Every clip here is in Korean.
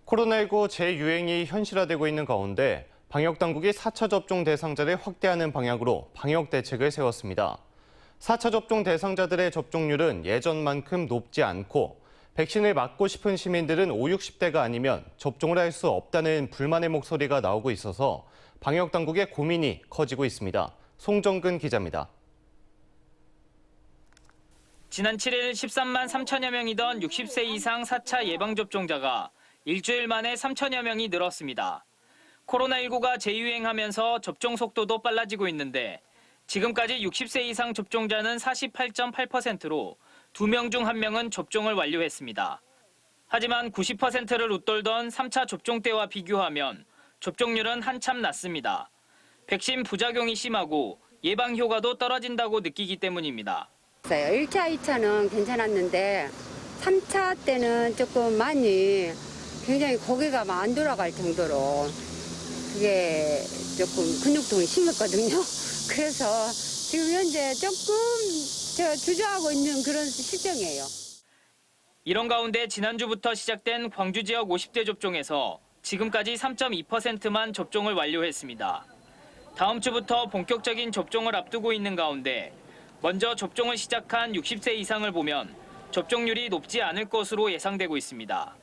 코로나19 재유행이 현실화되고 있는 가운데 방역당국이 4차 접종 대상자를 확대하는 방향으로 방역 대책을 세웠습니다. 4차 접종 대상자들의 접종률은 예전만큼 높지 않고 백신을 맞고 싶은 시민들은 5, 60대가 아니면 접종을 할 수 없다는 불만의 목소리가 나오고 있어서 방역당국의 고민이 커지고 있습니다. 송정근 기자입니다. 지난 7일 13만 3천여 명이던 60세 이상 4차 예방접종자가 일주일 만에 3천여 명이 늘었습니다. 코로나19가 재유행하면서 접종 속도도 빨라지고 있는데 지금까지 60세 이상 접종자는 48.8%로 2명 중 1명은 접종을 완료했습니다. 하지만 90%를 웃돌던 3차 접종 때와 비교하면 접종률은 한참 낮습니다. 백신 부작용이 심하고 예방 효과도 떨어진다고 느끼기 때문입니다. 1차, 2차는 괜찮았는데 3차 때는 조금 많이 굉장히 고개가 안 돌아갈 정도로 그게 조금 근육통이 심했거든요. 그래서 지금 현재 조금 주저하고 있는 그런 실정이에요. 이런 가운데 지난주부터 시작된 광주 지역 50대 접종에서 지금까지 3.2%만 접종을 완료했습니다. 다음 주부터 본격적인 접종을 앞두고 있는 가운데 먼저 접종을 시작한 60세 이상을 보면 접종률이 높지 않을 것으로 예상되고 있습니다.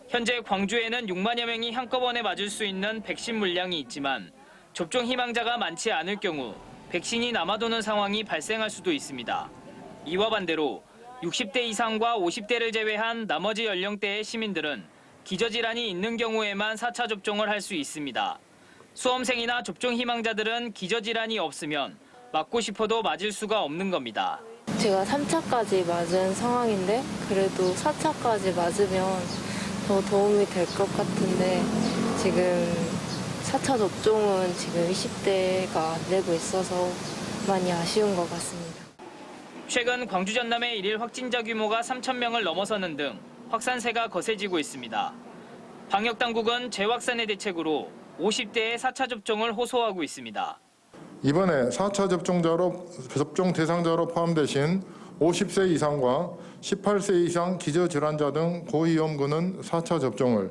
현재 광주에는 6만여 명이 한꺼번에 맞을 수 있는 백신 물량이 있지만 접종 희망자가 많지 않을 경우 백신이 남아도는 상황이 발생할 수도 있습니다. 이와 반대로 60대 이상과 50대를 제외한 나머지 연령대의 시민들은 기저질환이 있는 경우에만 4차 접종을 할 수 있습니다. 수험생이나 접종 희망자들은 기저질환이 없으면 맞고 싶어도 맞을 수가 없는 겁니다. 제가 3차까지 맞은 상황인데 그래도 4차까지 맞으면 더 도움이 될 것 같은데 지금 4차 접종은 지금 20대가 안 되고 있어서 많이 아쉬운 것 같습니다. 최근 광주 전남의 일일 확진자 규모가 3,000명을 넘어서는 등 확산세가 거세지고 있습니다. 방역당국은 재확산의 대책으로 50대의 4차 접종을 호소하고 있습니다. 이번에 4차 접종 대상자로 포함되신 50세 이상과 18세 이상 기저질환자 등 고위험군은 4차 접종을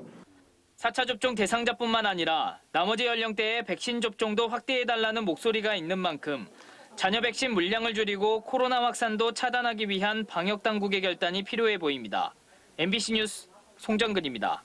4차 접종 대상자뿐만 아니라 나머지 연령대의 백신 접종도 확대해달라는 목소리가 있는 만큼 잔여 백신 물량을 줄이고 코로나 확산도 차단하기 위한 방역당국의 결단이 필요해 보입니다. MBC 뉴스 송정근입니다.